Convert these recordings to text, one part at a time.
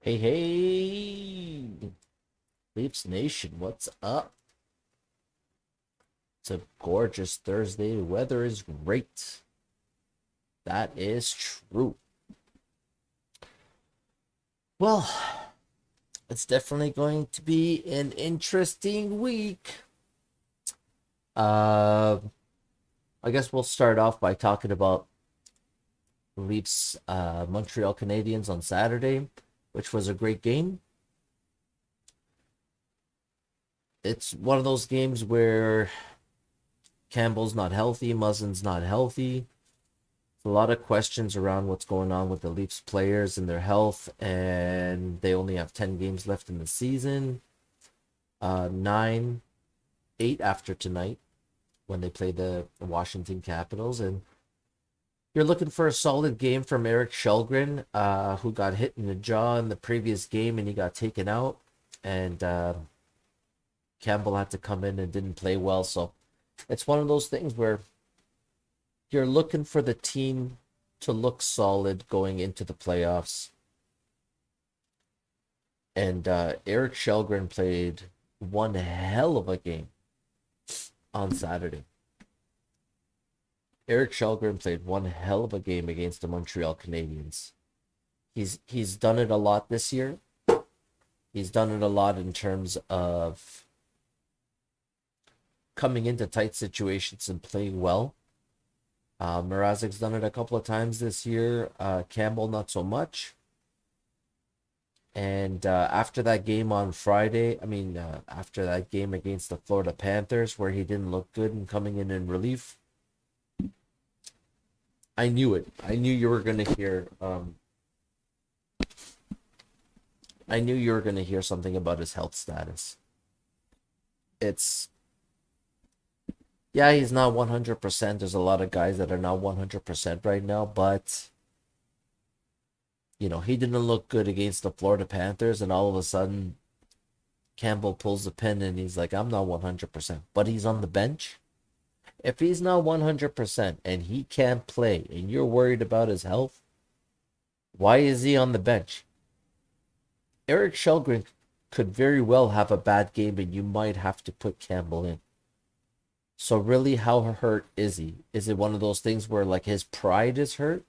Hey, hey, Leafs Nation, what's up? It's a gorgeous Thursday. The weather is great. That is true. Well, it's definitely going to be an interesting week. I guess we'll start off by talking about Leafs Montreal Canadiens on Saturday, which was a great game. It's one of those games where Campbell's not healthy, Muzzin's not healthy. A lot of questions around what's going on with the Leafs players and their health, and they only have 10 games left in the season. 8 after tonight when they play the Washington Capitals, and you're looking for a solid game from Eric Källgren, who got hit in the jaw in the previous game and he got taken out, and Campbell had to come in and didn't play well. So it's one of those things where you're looking for the team to look solid going into the playoffs. And Eric Källgren played one hell of a game on Saturday. Eric Källgren played one hell of a game against the Montreal Canadiens. He's done it a lot this year. He's done it a lot in terms of coming into tight situations and playing well. Mrazek's done it a couple of times this year. Campbell, not so much. And after that game on Friday, after that game against the Florida Panthers, where he didn't look good and coming in relief, I knew it. I knew you were going to hear. I knew you were going to hear something about his health status. He's not 100%. There's a lot of guys that are not 100% right now, but he didn't look good against the Florida Panthers, and all of a sudden Campbell pulls the pin and he's like, I'm not 100%, but he's on the bench. If he's not 100% and he can't play and you're worried about his health, why is he on the bench? Eric Källgren could very well have a bad game and you might have to put Campbell in. So really, how hurt is he? Is it one of those things where like his pride is hurt?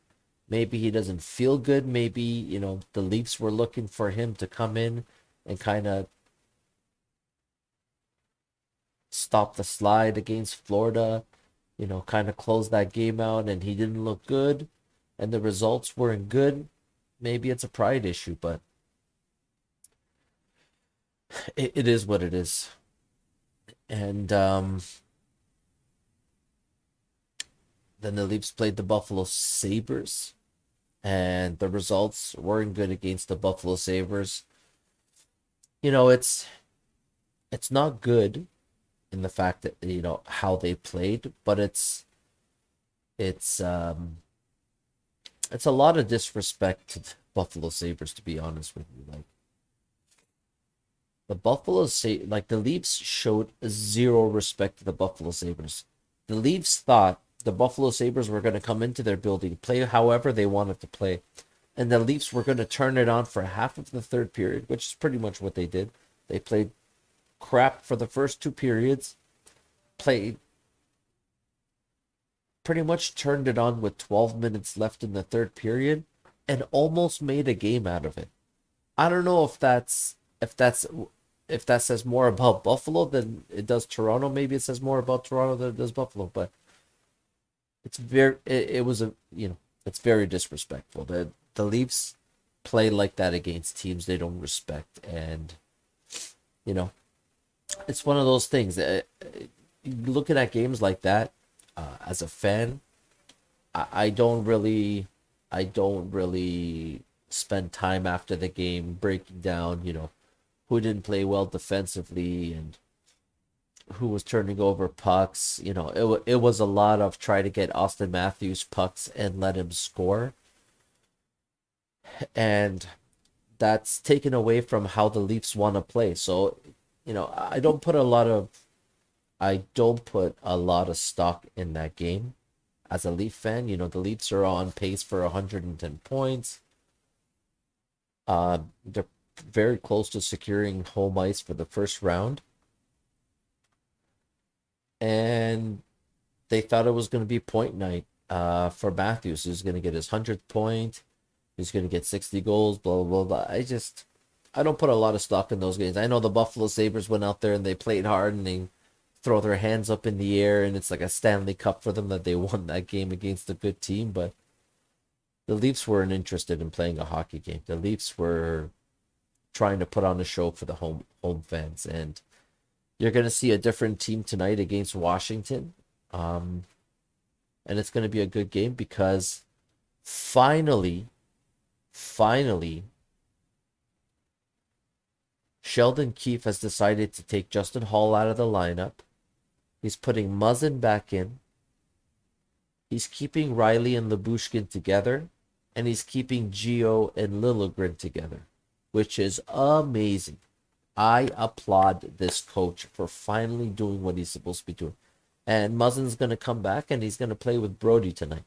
Maybe he doesn't feel good. Maybe, the Leafs were looking for him to come in and kind of stop the slide against Florida, kind of close that game out, and he didn't look good and the results weren't good. Maybe it's a pride issue, but it is what it is. And then the Leafs played the Buffalo Sabres, and the results weren't good against the Buffalo Sabres. It's not good in the fact that, how they played, but it's a lot of disrespect to the Buffalo Sabres, to be honest with you. Like, the Leafs showed zero respect to the Buffalo Sabres. The Leafs thought the Buffalo Sabres were going to come into their building, play however they wanted to play, and the Leafs were going to turn it on for half of the third period, which is pretty much what they did. They played crap for the first two periods, played pretty much turned it on with 12 minutes left in the third period and almost made a game out of it. I don't know if that says more about Buffalo than it does Toronto. Maybe it says more about Toronto than it does Buffalo, but it was a it's very disrespectful. The Leafs play like that against teams they don't respect, and you know it's one of those things. Looking at games like that, as a fan, I don't really spend time after the game breaking down, who didn't play well defensively and who was turning over pucks. It was a lot of try to get Austin Matthews pucks and let him score, and that's taken away from how the Leafs want to play. So, I don't put a lot of stock in that game. As a Leaf fan, the Leafs are on pace for 110 points. They're very close to securing home ice for the first round. And they thought it was going to be point night for Matthews. He's going to get his 100th point. He's going to get 60 goals, blah, blah, blah. I don't put a lot of stock in those games. I know the Buffalo Sabres went out there and they played hard and they throw their hands up in the air and it's like a Stanley Cup for them that they won that game against a good team. But the Leafs weren't interested in playing a hockey game. The Leafs were trying to put on a show for the home fans. And you're going to see a different team tonight against Washington. And it's going to be a good game because finally, Sheldon Keefe has decided to take Justin Hall out of the lineup. He's putting Muzzin back in. He's keeping Riley and Lyubushkin together. And he's keeping Gio and Liljegren together, which is amazing. I applaud this coach for finally doing what he's supposed to be doing. And Muzzin's going to come back and he's going to play with Brody tonight.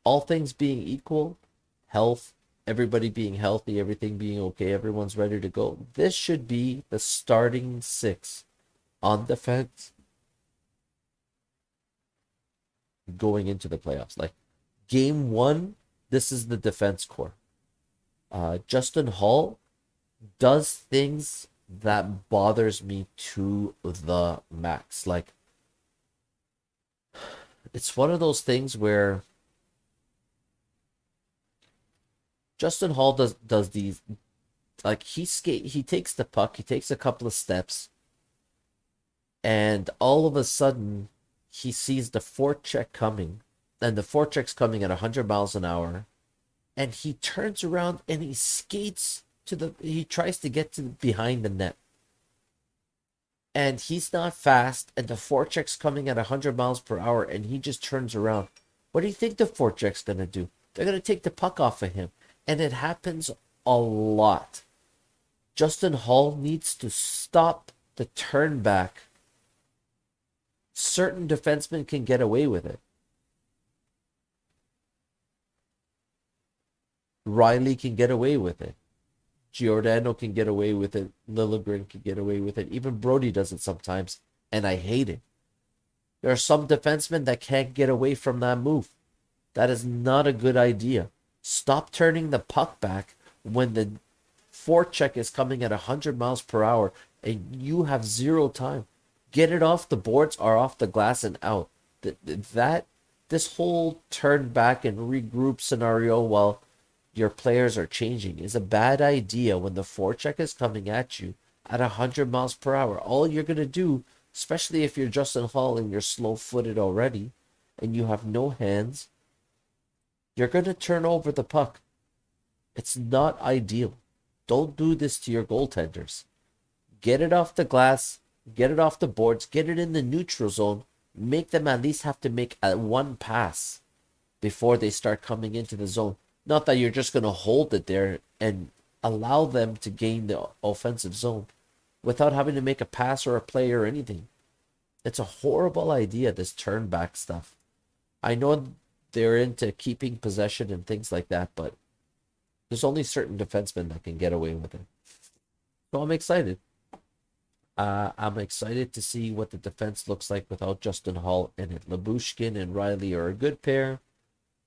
All things being equal, health, everybody being healthy, everything being okay, everyone's ready to go. This should be the starting six on defense going into the playoffs. Like game one, this is the defense core. Justin Hall does things that bothers me to the max. Like it's one of those things where Justin Hall does these, like he takes the puck, he takes a couple of steps, and all of a sudden he sees the forecheck coming, and the forecheck's coming at 100 miles an hour, and he turns around and he skates he tries to get to behind the net. And he's not fast, and the forecheck's coming at 100 miles per hour, and he just turns around. What do you think the forecheck's going to do? They're going to take the puck off of him. And it happens a lot. Justin Hall needs to stop the turn back. Certain defensemen can get away with it. Riley can get away with it. Giordano can get away with it. Liljegren can get away with it. Even Brody does it sometimes, and I hate it. There are some defensemen that can't get away from that move. That is not a good idea. Stop turning the puck back when the forecheck is coming at 100 miles per hour and you have zero time. Get it off the boards or off the glass and out. This whole turn back and regroup scenario while your players are changing is a bad idea when the forecheck is coming at you at 100 miles per hour. All you're going to do, especially if you're Justin Hall and you're slow-footed already and you have no hands, you're going to turn over the puck. It's not ideal. Don't do this to your goaltenders. Get it off the glass, get it off the boards, get it in the neutral zone. Make them at least have to make one pass before they start coming into the zone. Not that you're just going to hold it there and allow them to gain the offensive zone without having to make a pass or a play or anything. It's a horrible idea, this turn back stuff. I know they're into keeping possession and things like that, but there's only certain defensemen that can get away with it. So I'm excited. I'm excited to see what the defense looks like without Justin Hall in it. Labushkin and Riley are a good pair,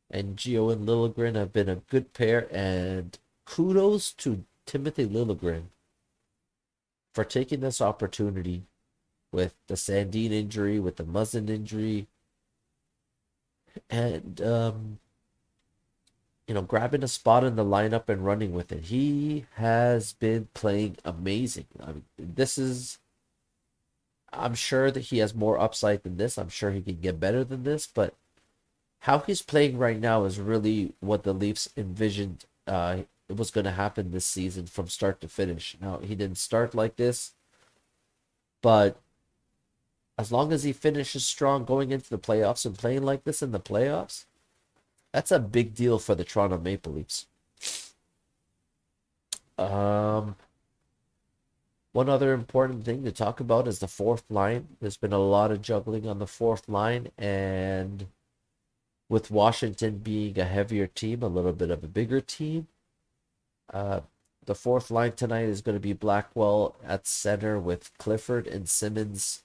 and Gio and Lilligren have been a good pair. And kudos to Timothy Lilligren for taking this opportunity with the Sandine injury, with the Muzzin injury, and grabbing a spot in the lineup and running with it. He has been playing amazing. I mean, I'm sure that he has more upside than this. I'm sure he can get better than this, but how he's playing right now is really what the Leafs envisioned it was going to happen this season from start to finish. Now, he didn't start like this, but as long as he finishes strong going into the playoffs and playing like this in the playoffs, that's a big deal for the Toronto Maple Leafs. Um, One other important thing to talk about is the fourth line. There's been a lot of juggling on the fourth line, and with Washington being a heavier team, a little bit of a bigger team, uh, the fourth line tonight is going to be Blackwell at center with Clifford and Simmons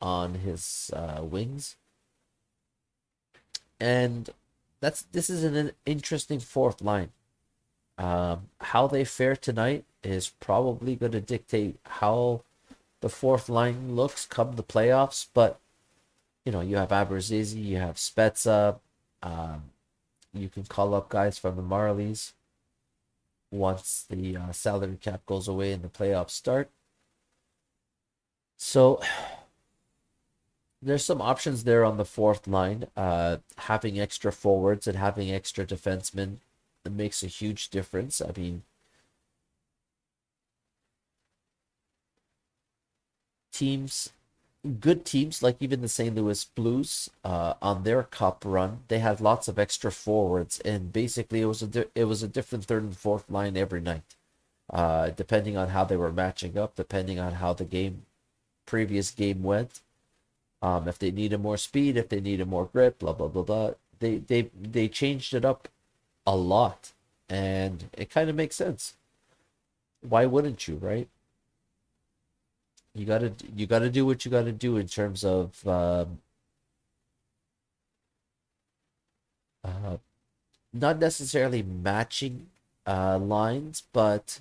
on his wings. And this is an interesting fourth line. How they fare tonight is probably going to dictate how the fourth line looks come the playoffs. But you have Aberzizi, you have Spezza, you can call up guys from the Marlies once the salary cap goes away and the playoffs start. So there's some options there on the fourth line. Having extra forwards and having extra defensemen, it makes a huge difference. I mean, good teams like even the St. Louis Blues, on their cup run, they had lots of extra forwards, and basically it was a different third and fourth line every night, depending on how they were matching up, depending on how the previous game went. If they needed more speed, if they needed more grip, blah blah blah blah. They changed it up a lot, and it kind of makes sense. Why wouldn't you, right? You gotta do what you gotta do in terms of uh, not necessarily matching lines, but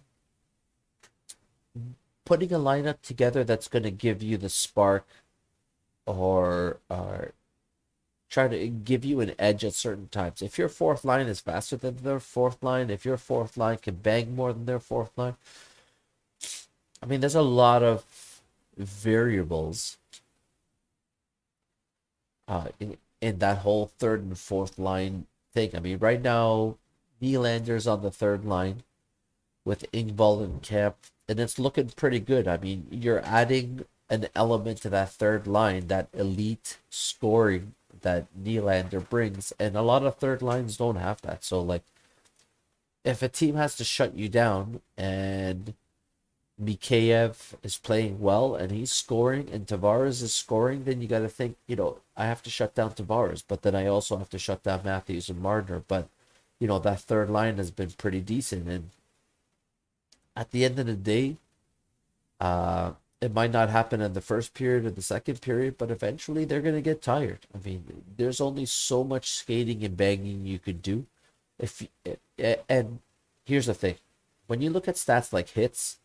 putting a lineup together that's going to give you the spark, or try to give you an edge at certain times. If your fourth line is faster than their fourth line, if your fourth line can bang more than their fourth line, I mean, there's a lot of variables in that whole third and fourth line thing. I mean, right now, Nylander's on the third line with Ingval and Kemp, and it's looking pretty good. I mean, you're adding an element to that third line, that elite scoring that Nylander brings, and a lot of third lines don't have that. So, like, if a team has to shut you down and Mikheyev is playing well and he's scoring and Tavares is scoring, then you got to think, I have to shut down Tavares, but then I also have to shut down Matthews and Marner. But, that third line has been pretty decent. And at the end of the day, it might not happen in the first period or the second period, but eventually they're going to get tired. I mean, there's only so much skating and banging you could do. And here's the thing. When you look at stats like hits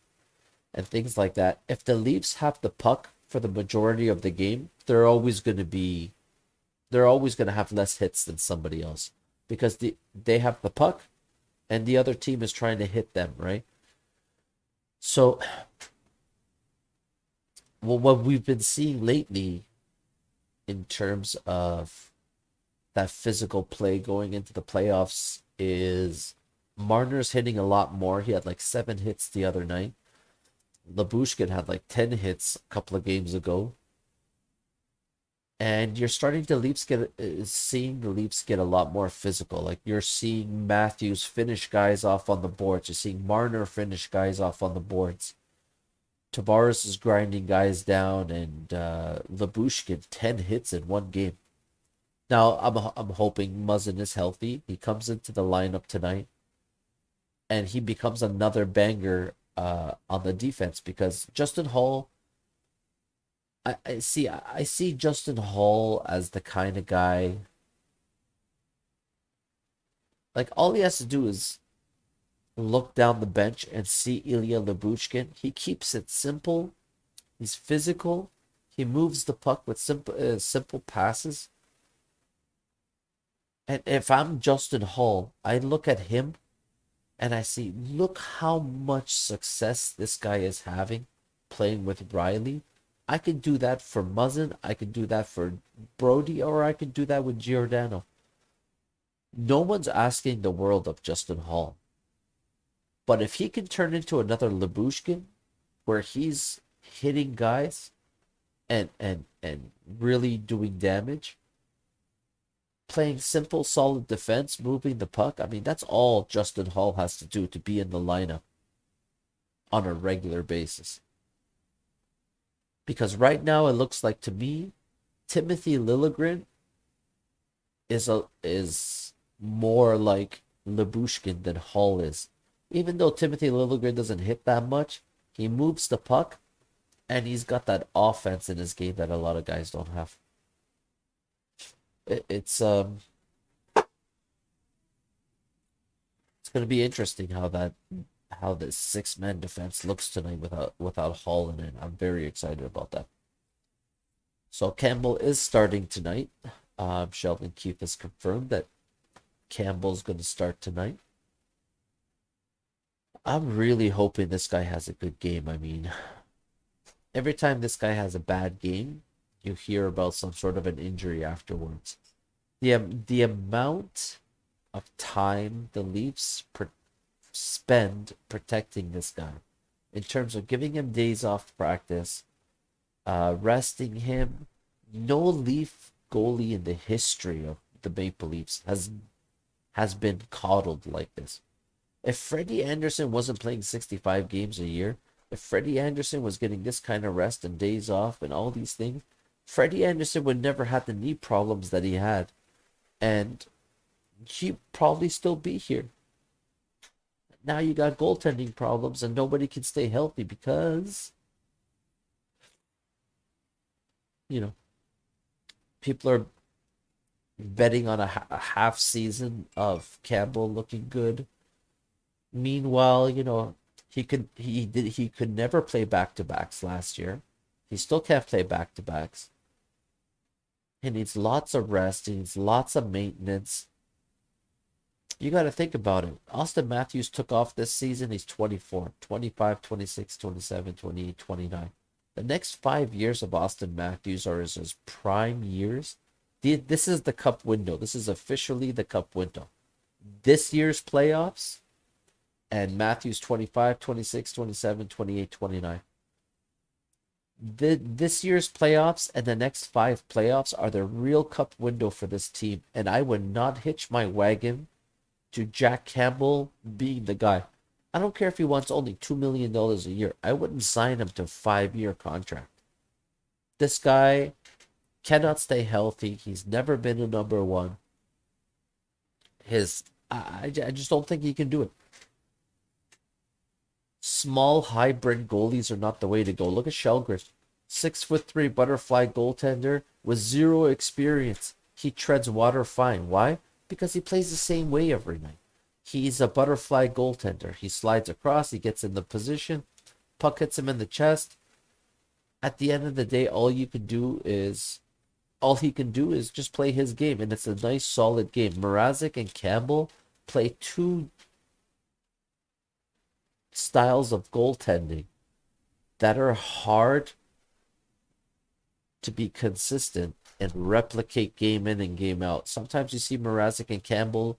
and things like that, if the Leafs have the puck for the majority of the game, they're always going to have less hits than somebody else, because they have the puck and the other team is trying to hit them, right? So, well, what we've been seeing lately in terms of that physical play going into the playoffs is Marner's hitting a lot more. He had like 7 hits the other night. Labushkin had like 10 hits a couple of games ago. And you're starting to seeing the Leafs get a lot more physical. Like, you're seeing Matthews finish guys off on the boards. You're seeing Marner finish guys off on the boards. Tavares is grinding guys down, and Labushkin 10 hits in one game. Now I'm hoping Muzzin is healthy. He comes into the lineup tonight, and he becomes another banger on the defense because Justin Hall. I see Justin Hall as the kind of guy like all he has to do is look down the bench and see Ilya Lyubushkin. He keeps it simple. He's physical. He moves the puck with simple passes. And if I'm Justin Hall, I look at him and I see, look how much success this guy is having playing with Riley. I could do that for Muzzin. I could do that for Brody, or I could do that with Giordano. No one's asking the world of Justin Hall. But if he can turn into another Lyubushkin, where he's hitting guys and really doing damage, playing simple, solid defense, moving the puck. I mean, that's all Justin Hall has to do to be in the lineup on a regular basis. Because right now it looks like to me, Timothy Liljegren is more like Lyubushkin than Hall is. Even though Timothy Liljegren doesn't hit that much, he moves the puck and he's got that offense in his game that a lot of guys don't have. It's going to be interesting how the six-man defense looks tonight without Hall in it. I'm very excited about that. So Campbell is starting tonight. Sheldon Keefe has confirmed that Campbell's going to start tonight. I'm really hoping this guy has a good game. I mean, every time this guy has a bad game, you hear about some sort of an injury afterwards. The amount of time the Leafs spend protecting this guy, in terms of giving him days off practice, resting him. No Leaf goalie in the history of the Maple Leafs has been coddled like this. If Freddie Anderson wasn't playing 65 games a year, if Freddie Anderson was getting this kind of rest and days off and all these things, Freddie Anderson would never have the knee problems that he had. And he'd probably still be here. Now you got goaltending problems and nobody can stay healthy because, people are betting on a half season of Campbell looking good. Meanwhile, he could never play back-to-backs last year. He still can't play back-to-backs. He needs lots of rest. He needs lots of maintenance. You got to think about it. Austin Matthews took off this season. He's 24, 25, 26, 27, 28, 29. The next 5 years of Austin Matthews are his prime years. This is the cup window. This is officially the cup window. This year's playoffs and Matthews 25, 26, 27, 28, 29. This year's playoffs and the next 5 playoffs are the real cup window for this team. And I would not hitch my wagon to Jack Campbell being the guy. I don't care if he wants only $2 million a year. I wouldn't sign him to a 5-year contract. This guy cannot stay healthy. He's never been a number one. I just don't think he can do it. Small hybrid goalies are not the way to go. Look at Shelgren, 6'3" butterfly goaltender with 0 experience. He treads water fine. Why? Because he plays the same way every night. He's a butterfly goaltender. He slides across, he gets in the position, puck hits him in the chest. At the end of the day, all he can do is just play his game, and it's a nice, solid game. Mrazek and Campbell play 2 styles of goaltending that are hard to be consistent and replicate game in and game out. Sometimes you see Mrazek and Campbell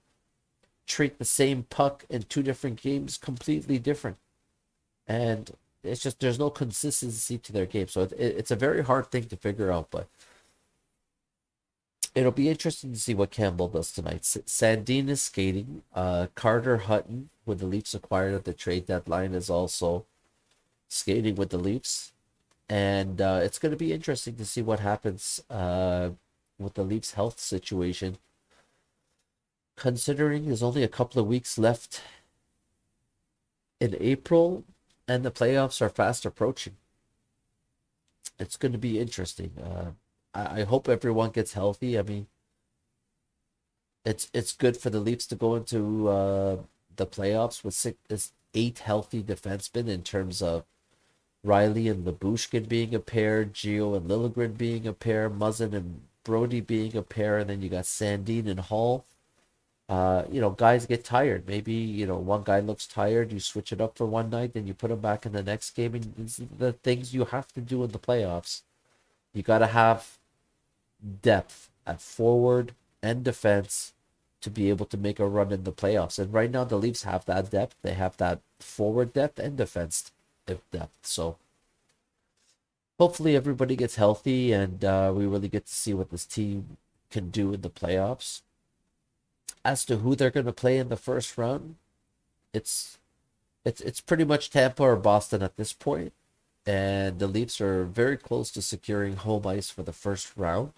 treat the same puck in 2 different games completely different. And it's just there's no consistency to their game. So it's a very hard thing to figure out, but it'll be interesting to see what Campbell does tonight. Sandin is skating. Carter Hutton, who the Leafs acquired at the trade deadline, is also skating with the Leafs. And it's going to be interesting to see what happens with the Leafs' health situation, considering there's only a couple of weeks left in April. and the playoffs are fast approaching. It's going to be interesting. I hope everyone gets healthy. I mean, it's good for the Leafs to go into the playoffs with eight healthy defensemen in terms of Riley and Labushkin being a pair, Gio and Liljegren being a pair, Muzzin and Brody being a pair, and then you got Sandin and Hall. Guys get tired. Maybe, one guy looks tired, you switch it up for one night, then you put him back in the next game, and it's the things you have to do in the playoffs. You got to have depth at forward and defense to be able to make a run in the playoffs. And right now, the Leafs have that depth. They have that forward depth and defense depth. So hopefully everybody gets healthy and we really get to see what this team can do in the playoffs. As to who they're going to play in the first round, it's it's pretty much Tampa or Boston at this point, and the Leafs are very close to securing home ice for the first round.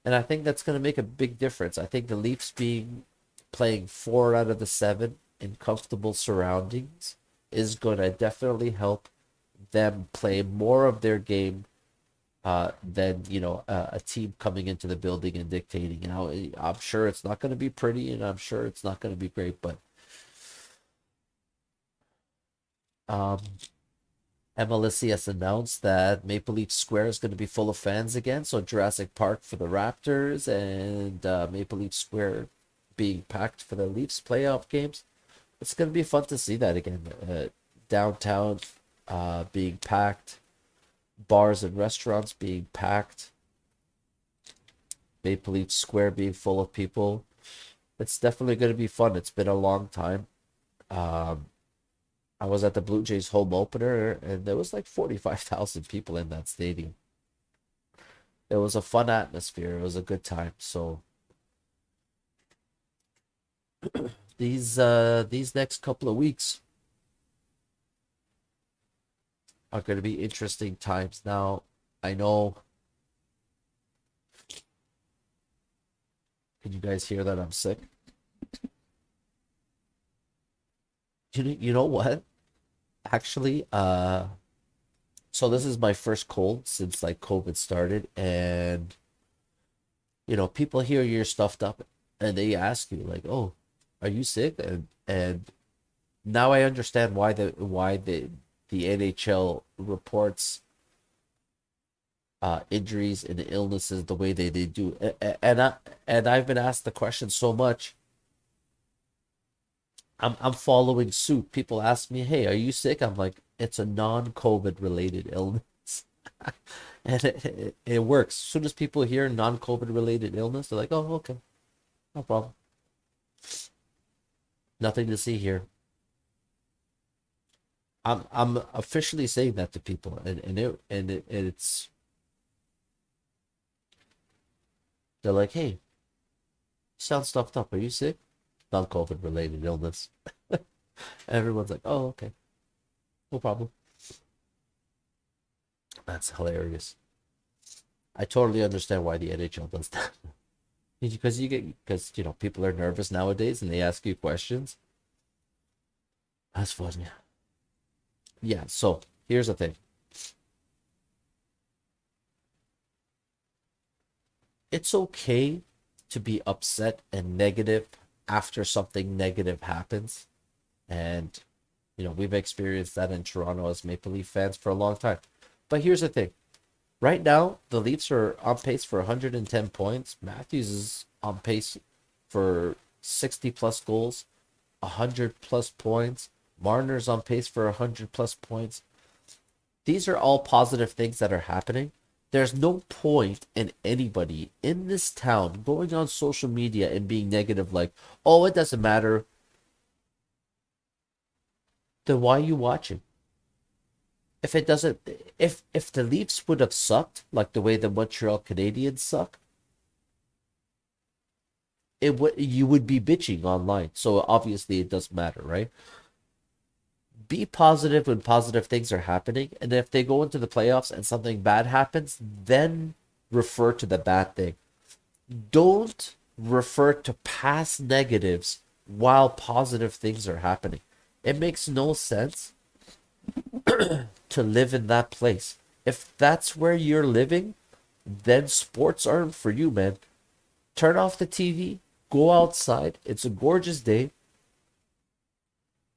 And I think that's going to make a big difference. I think the Leafs being playing 4 out of the 7 in comfortable surroundings is going to definitely help them play more of their game than a team coming into the building and dictating. I'm sure it's not going to be pretty, and I'm sure it's not going to be great, but um, MLS has announced that Maple Leaf Square is going to be full of fans again. So Jurassic Park for the Raptors and Maple Leaf Square being packed for the Leafs playoff games. It's going to be fun to see that again. Downtown being packed, bars and restaurants being packed, Maple Leaf Square being full of people. It's definitely going to be fun. It's been a long time. Um, I was at the Blue Jays home opener, and there was like 45,000 people in that stadium. It was a fun atmosphere. It was a good time. So these next couple of weeks are going to be interesting times. Now, I know. Can you guys hear that I'm sick? You know what? Actually, so this is my first cold since like COVID started, and people hear you're stuffed up, and they ask you like, "Oh, are you sick?" And now I understand why the NHL reports injuries and illnesses the way they do. And I've been asked the question so much. I'm following suit. People ask me, "Hey, are you sick?" I'm like, "It's a non-COVID related illness." And it works. As soon as people hear non-COVID related illness, they're like, "Oh, okay, no problem. Nothing to see here." I'm officially saying that to people, and it's they're like, "Hey, you sound stuffed up. Are you sick?" Non-COVID related illness. Everyone's like, "Oh, okay, no problem." That's hilarious. I totally understand why the NHL does that. Because people are nervous nowadays and they ask you questions. That's funny. Yeah, so here's the thing. It's okay to be upset and negative after something negative happens. And, we've experienced that in Toronto as Maple Leaf fans for a long time. But here's the thing. Right now, the Leafs are on pace for 110 points. Matthews is on pace for 60 plus goals, 100 plus points. Marner's on pace for 100 plus points. These are all positive things that are happening. There's no point in anybody in this town going on social media and being negative like, "Oh, it doesn't matter." Then why are you watching? If it doesn't, if the Leafs would have sucked like the way the Montreal Canadiens suck, you would be bitching online. So obviously it does matter, right? Be positive when positive things are happening, and if they go into the playoffs and something bad happens, then refer to the bad thing. Don't refer to past negatives while positive things are happening. It makes no sense. to live in that place. If that's where you're living, then sports aren't for you, man. Turn off the TV, go outside. It's a gorgeous day.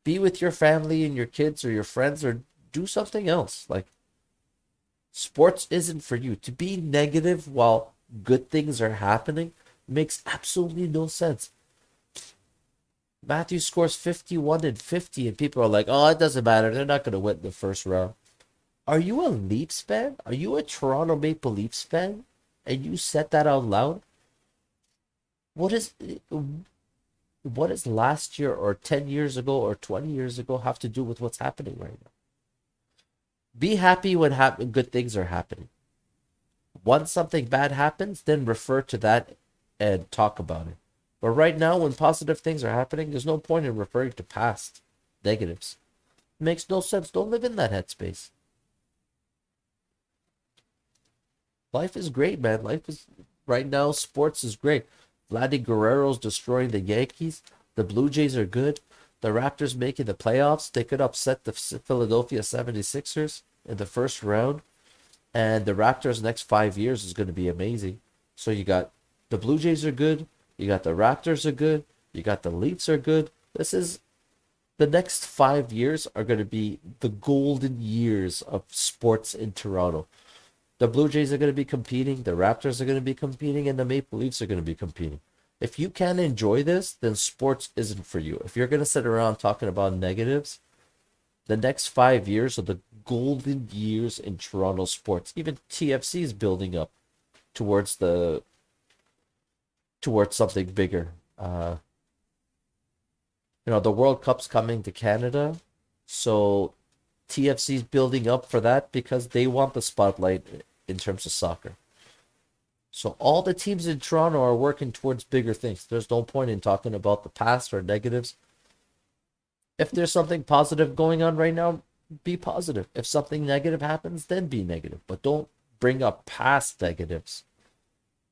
Be with your family and your kids or your friends or do something else. Like, sports isn't for you. To be negative while good things are happening makes absolutely no sense. Matthew scores 51 and 50, and people are like, oh, it doesn't matter. They're not going to win the first round. Are you a Leafs fan? Are you a Toronto Maple Leafs fan? And you said that out loud? What is what does last year or 10 years ago or 20 years ago have to do with what's happening right now? Be happy when good things are happening. Once something bad happens, then refer to that and talk about it. But right now, when positive things are happening, there's no point in referring to past negatives. It makes no sense. Don't live in that headspace. Life is great, man. Life is right now. Sports is great. Vladdy Guerrero's destroying the Yankees. The Blue Jays are good. The Raptors making the playoffs. They could upset the Philadelphia 76ers in the first round. And the Raptors' next 5 years is going to be amazing. So you got the Blue Jays are good. You got the Raptors are good. You got the Leafs are good. This is the next 5 years are going to be the golden years of sports in Toronto. The Blue Jays are going to be competing, the Raptors are going to be competing, and the Maple Leafs are going to be competing. If you can't enjoy this, then sports isn't for you. If you're going to sit around talking about negatives, the next 5 years are the golden years in Toronto sports. Even TFC is building up towards something bigger. The World Cup's coming to Canada, so TFC's building up for that because they want the spotlight in terms of soccer. So all the teams in Toronto are working towards bigger things. There's no point in talking about the past or negatives. If there's something positive going on right now, be positive. If something negative happens, then be negative. But don't bring up past negatives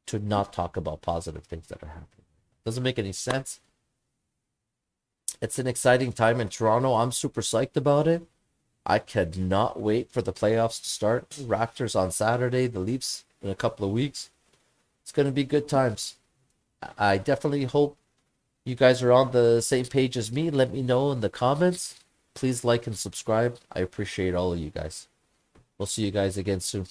to not talk about positive things that are happening. Doesn't make any sense. It's an exciting time in Toronto. I'm super psyched about it. I cannot wait for the playoffs to start. Raptors on Saturday, the Leafs in a couple of weeks. It's going to be good times. I definitely hope you guys are on the same page as me. Let me know in the comments. Please like and subscribe. I appreciate all of you guys. We'll see you guys again soon.